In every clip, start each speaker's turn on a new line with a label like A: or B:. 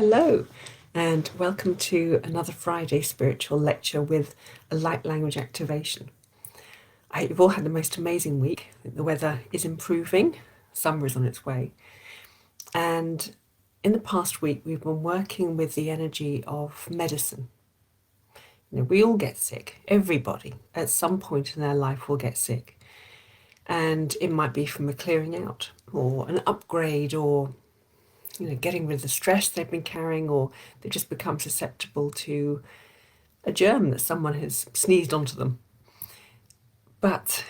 A: Hello, and welcome to another Friday spiritual lecture with a light language activation. I hope you've all had the most amazing week. The weather is improving, summer is on its way, and in the past week we've been working with the energy of medicine. We all get sick, everybody at some point in their life will get sick, and it might be from a clearing out or an upgrade or getting rid of the stress they've been carrying, or they just become susceptible to a germ that someone has sneezed onto them. But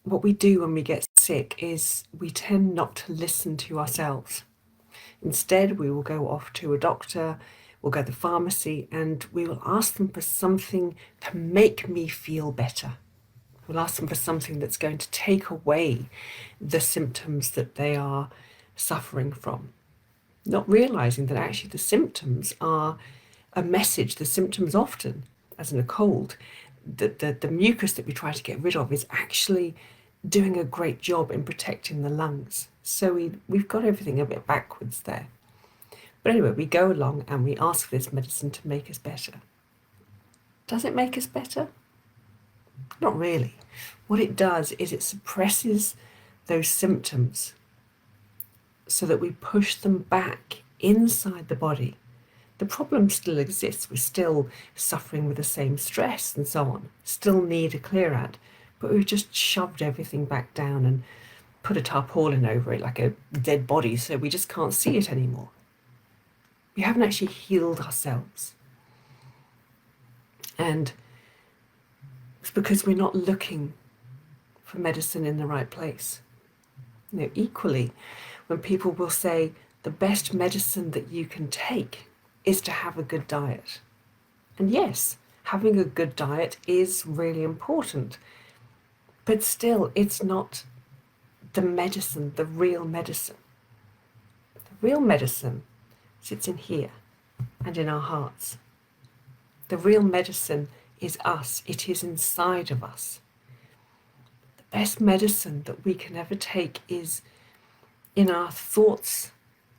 A: what we do when we get sick is we tend not to listen to ourselves. Instead, we will go off to a doctor, we'll go to the pharmacy, and we will ask them for something to make me feel better. We'll ask them for something that's going to take away the symptoms that they are suffering from, not realizing that actually the symptoms are a message. The symptoms often, as in a cold, the mucus that we try to get rid of is actually doing a great job in protecting the lungs. So we've got everything a bit backwards there. But anyway, we go along and we ask for this medicine to make us better. Does it make us better? Not really. What it does is it suppresses those symptoms so that we push them back inside the body. The problem still exists. We're still suffering with the same stress and so on, still need a clear out, but we've just shoved everything back down and put a tarpaulin over it like a dead body, so we just can't see it anymore. We haven't actually healed ourselves. And it's because we're not looking for medicine in the right place. Equally, when people will say the best medicine that you can take is to have a good diet. And yes, having a good diet is really important, but still it's not the medicine, the real medicine. The real medicine sits in here and in our hearts. The real medicine is us. It is inside of us. The best medicine that we can ever take is in our thoughts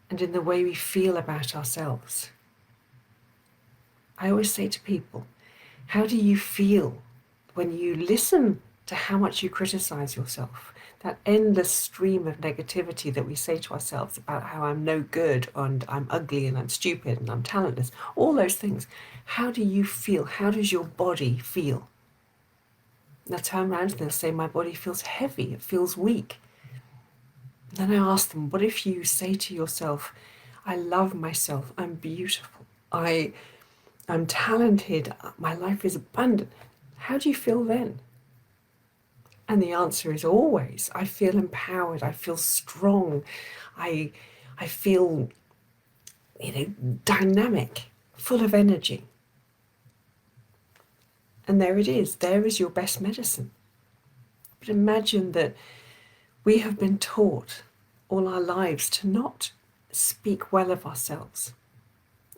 A: and in the way we feel about ourselves. I always say to people, how do you feel when you listen to how much you criticize yourself? That endless stream of negativity that we say to ourselves about how I'm no good and I'm ugly and I'm stupid and I'm talentless, all those things. How do you feel? How does your body feel? They'll turn around and they'll say, my body feels heavy, it feels weak. Then I ask them, what if you say to yourself, I love myself, I'm beautiful, I'm talented, my life is abundant. How do you feel then? And the answer is always, I feel empowered, I feel strong, I feel, dynamic, full of energy. And there it is, there is your best medicine. But imagine that we have been taught all our lives to not speak well of ourselves.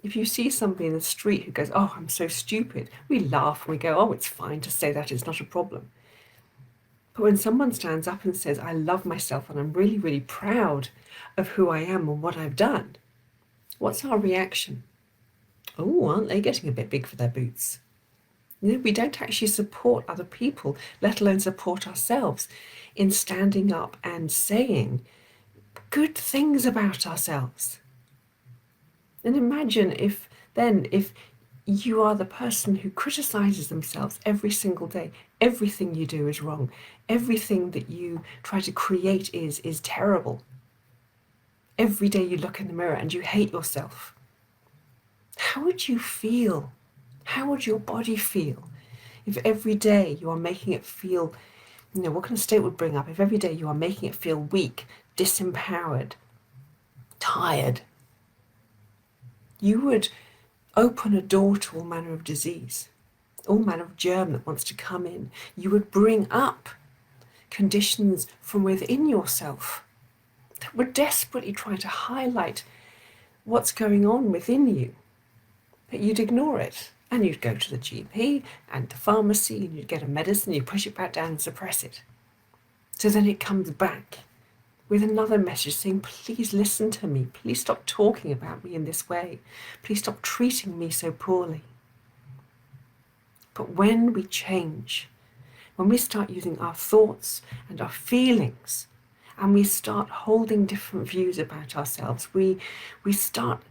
A: If you see somebody in the street who goes, oh, I'm so stupid, we laugh and we go, oh, it's fine to say that, it's not a problem. But when someone stands up and says, I love myself and I'm really, really proud of who I am and what I've done, what's our reaction? Oh, aren't they getting a bit big for their boots? We don't actually support other people, let alone support ourselves, in standing up and saying good things about ourselves. And imagine if you are the person who criticizes themselves every single day. Everything you do is wrong. Everything that you try to create is terrible. Every day you look in the mirror and you hate yourself. How would you feel? How would your body feel if every day you are making it feel, what kind of state would bring up if every day you are making it feel weak, disempowered, tired? You would open a door to all manner of disease, all manner of germ that wants to come in. You would bring up conditions from within yourself that would desperately try to highlight what's going on within you. But you'd ignore it, and you'd go to the GP and the pharmacy, and you'd get a medicine, you push it back down and suppress it. So then it comes back. with another message saying, please listen to me. Please stop talking about me in this way. Please stop treating me so poorly. But when we change, when we start using our thoughts and our feelings, and we start holding different views about ourselves, we start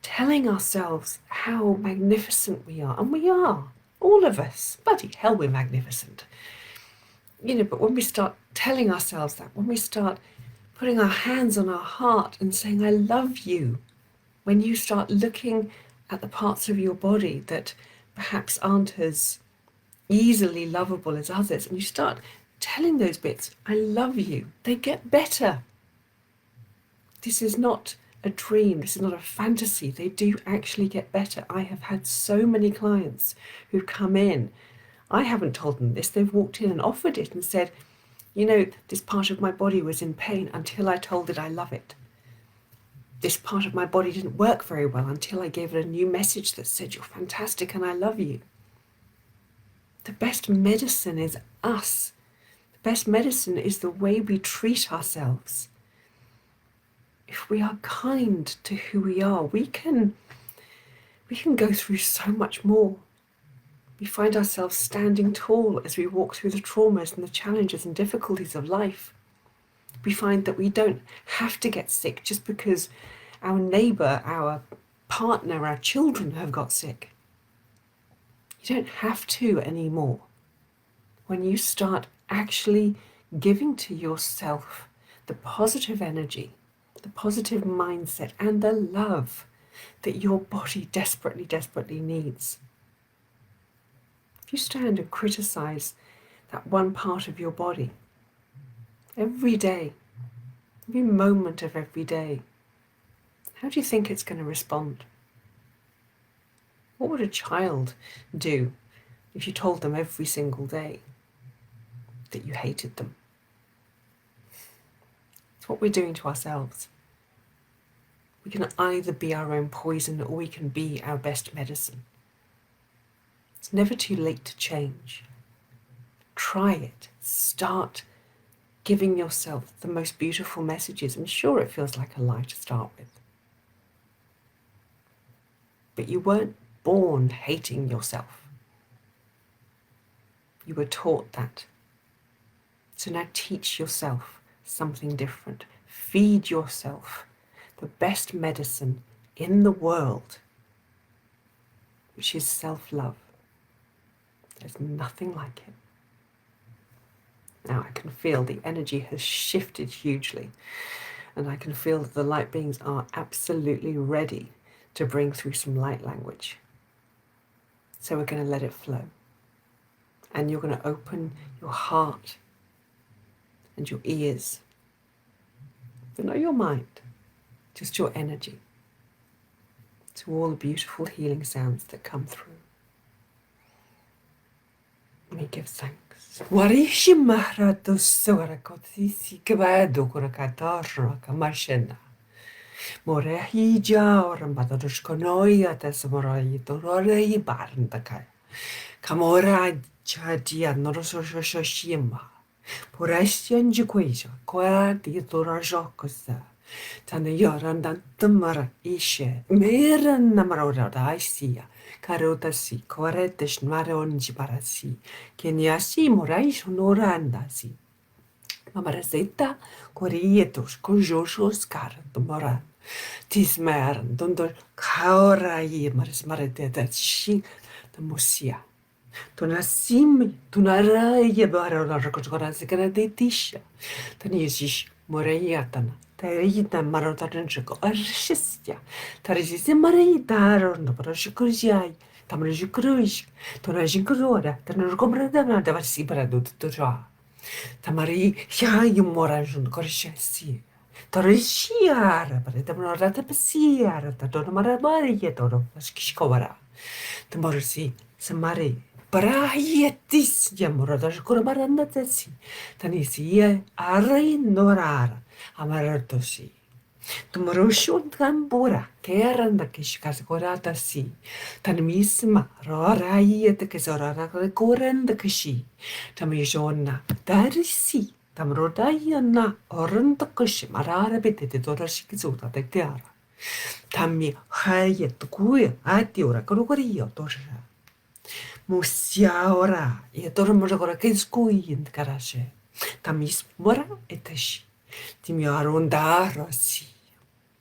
A: telling ourselves how magnificent we are. And we are, all of us. Bloody hell, we're magnificent. But when we start telling ourselves that, when we start putting our hands on our heart and saying, I love you, when you start looking at the parts of your body that perhaps aren't as easily lovable as others, and you start telling those bits, I love you, they get better. This is not a dream, this is not a fantasy. They do actually get better. I have had so many clients who've come in. I haven't told them this. They've walked in and offered it and said, this part of my body was in pain until I told it I love it. This part of my body didn't work very well until I gave it a new message that said, you're fantastic and I love you. The best medicine is us. The best medicine is the way we treat ourselves. If we are kind to who we are, we can go through so much more. We find ourselves standing tall as we walk through the traumas and the challenges and difficulties of life. We find that we don't have to get sick just because our neighbour, our partner, our children have got sick. You don't have to anymore. When you start actually giving to yourself the positive energy, the positive mindset, and the love that your body desperately, desperately needs. If you stand and criticize that one part of your body every day, every moment of every day, how do you think it's going to respond? What would a child do if you told them every single day that you hated them? It's what we're doing to ourselves. We can either be our own poison or we can be our best medicine. It's never too late to change. Try it. Start giving yourself the most beautiful messages. And sure, it feels like a lie to start with. But you weren't born hating yourself. You were taught that. So now teach yourself something different. Feed yourself the best medicine in the world, which is self-love. There's nothing like it. Now I can feel the energy has shifted hugely, and I can feel that the light beings are absolutely ready to bring through some light language. So we're going to let it flow. And you're going to open your heart and your ears, but not your mind, just your energy, to all the beautiful healing sounds that come through. We give thanks. Warishi mahrato sora kotisi kebado kurakatara kamashena. Morehi jauram badarushkonoya tesamorai tororei barndakai. Kamora chadia norososhoshima. Porestian juqueja, qua di torajocosa. Tana yorandan tamara ishe. Miran namarora daisia. Karotasi, koretesh maronji barasi. Kenyasi morais honorandasi. Mamaraseta, corietos, cojosos, caratomoran. Tismeran, dondor kaorai, maris mareteta, shi, the musia. Tonasim, tunaraia barona racocora de tisha. Tanisish, moreiatana. Tarita marotaranchiko, arshistia. Tarisisi mareitaro, no parashikurzai. Tamarajikruish, Tonajikrora, Tanarcomradana, the Vasibra do Tora. Tamari, Yayum Moranjun, Corshesi. Torishiara, but the Morata Pasiara, the Donamaramaria, Toro, Skishkovara. The Morsi, Samari. Paraietis, Yamoradas Kurmaranda Tessi. Tanisia, Arai Norara, Amaratosi. Tumarushun Gambura, Keranda Kishkaskorata si, Tanmisma, Rorai at the Kesora, Koren the Kishi, Tamishona, Darisi, Tamrodayana orantakush mararabit de dorashikizota de tiara. Tammi hayet kuya atiora krogorio dorja. Musiaora e dormoragora kinskuin karashe. Tamis mora etashi. Timiarondara.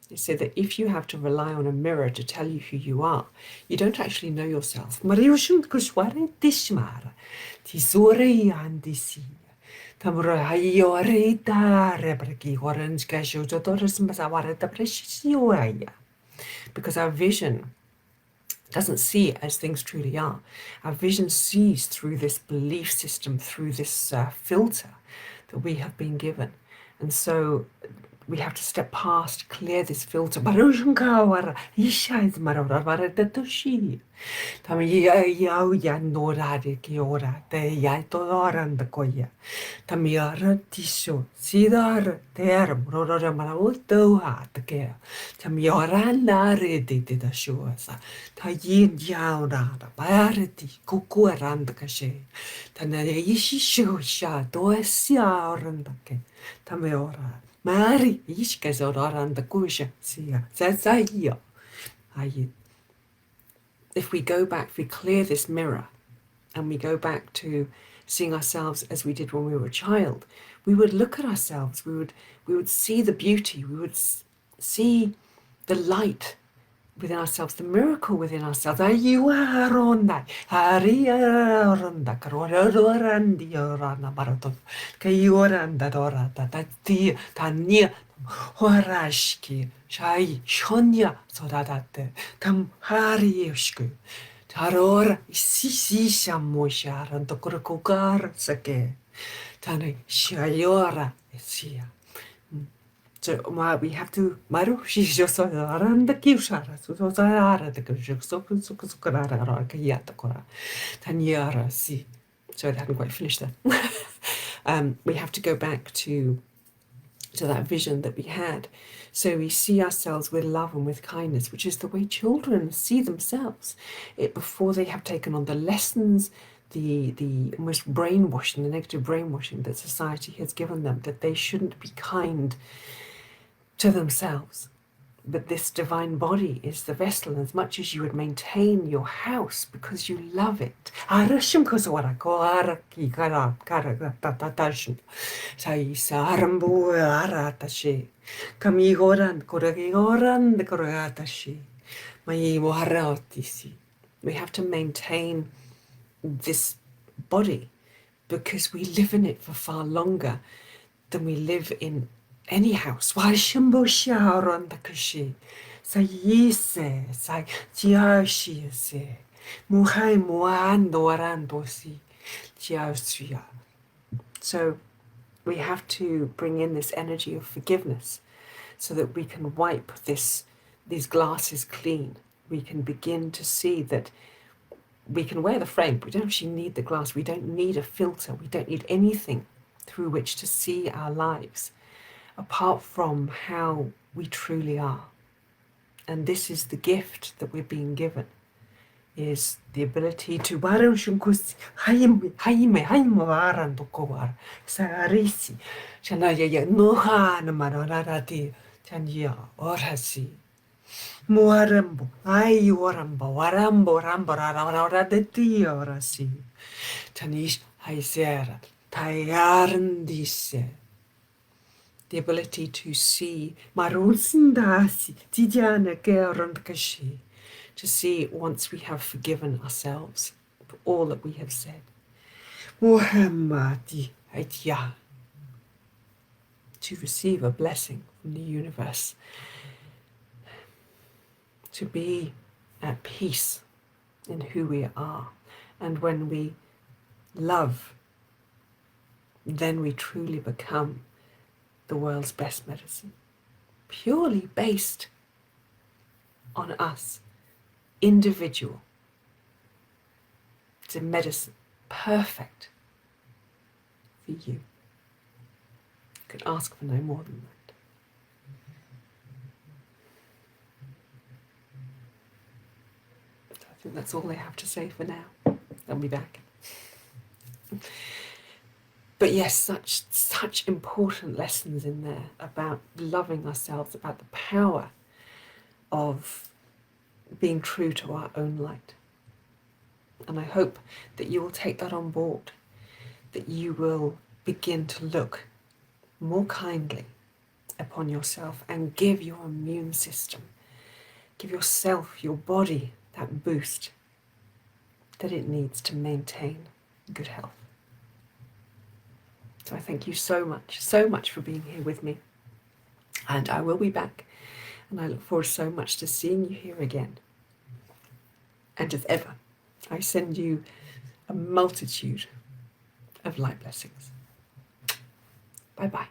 A: They say that if you have to rely on a mirror to tell you who you are, you don't actually know yourself. Mariushun kushware tishmara. Tisuri andisi. Tamura hayore tare breki orange cashew doris masawara da precisioya. Because our vision doesn't see as things truly are. Our vision sees through this belief system, through this filter that we have been given. And so we have to step past, clear this filter. Barushankawara, Ishai's Maravara Datoshi. Tamia ya norari kiora, te yaitoran the koya. Tamiara tisho, sidar, ter, morora marautoha, the care. Tamiora nare did the shuasa. Tayin yaura, barati, kukuaran the cache. Tanaishi shusha, doesia randake. Tamiora. Mari, ishkazoran the kusha, sia, zazaya. If we go back, if we clear this mirror and we go back to seeing ourselves as we did when we were a child, we would look at ourselves, we would see the beauty, we would see the light within ourselves, the miracle within ourselves. Horashki, Shai, Shonya, Sodadate, Tam Hariushku, Taror, Sisisha Moshar, and Tokurukukar Sake, Tane Shayora, Sia. So we have to Maru, she's just around the Kishara, Suzara, the Kusukarara, Kayatakora, Tanyara, see. So I haven't quite finished that. We have to go back to that vision that we had. So we see ourselves with love and with kindness, which is the way children see themselves. Before they have taken on the lessons, the almost brainwashing, the negative brainwashing that society has given them, that they shouldn't be kind to themselves. But this divine body is the vessel, as much as you would maintain your house because you love it. We have to maintain this body because we live in it for far longer than we live in any house. Why shimbo sharon the kashi? Sayise, say tiashi se. Muhai muando arandosi. Tiasia. So we have to bring in this energy of forgiveness so that we can wipe these glasses clean. We can begin to see that we can wear the frame, but we don't actually need the glass. We don't need a filter. We don't need anything through which to see our lives apart from how we truly are. And this is the gift that we're being given, is the ability to Muarambo, ay orambo, warambo, rambo, rara de ti orasi. Tanish haisera, tayarndise. The ability to see marusindasi, tidiana gerandkashi. To see once we have forgiven ourselves for all that we have said. Muhammadi aitya. To receive a blessing from the universe. To be at peace in who we are. And when we love, then we truly become the world's best medicine. Purely based on us, individual. It's a medicine, perfect for you. You could ask for no more than that. I think that's all I have to say for now. I'll be back. But yes, such important lessons in there about loving ourselves, about the power of being true to our own light. And I hope that you will take that on board, that you will begin to look more kindly upon yourself and give your immune system, give yourself, your body, that boost that it needs to maintain good health. So I thank you so much for being here with me. And I will be back. And I look forward so much to seeing you here again. And as ever, I send you a multitude of light blessings. Bye-bye.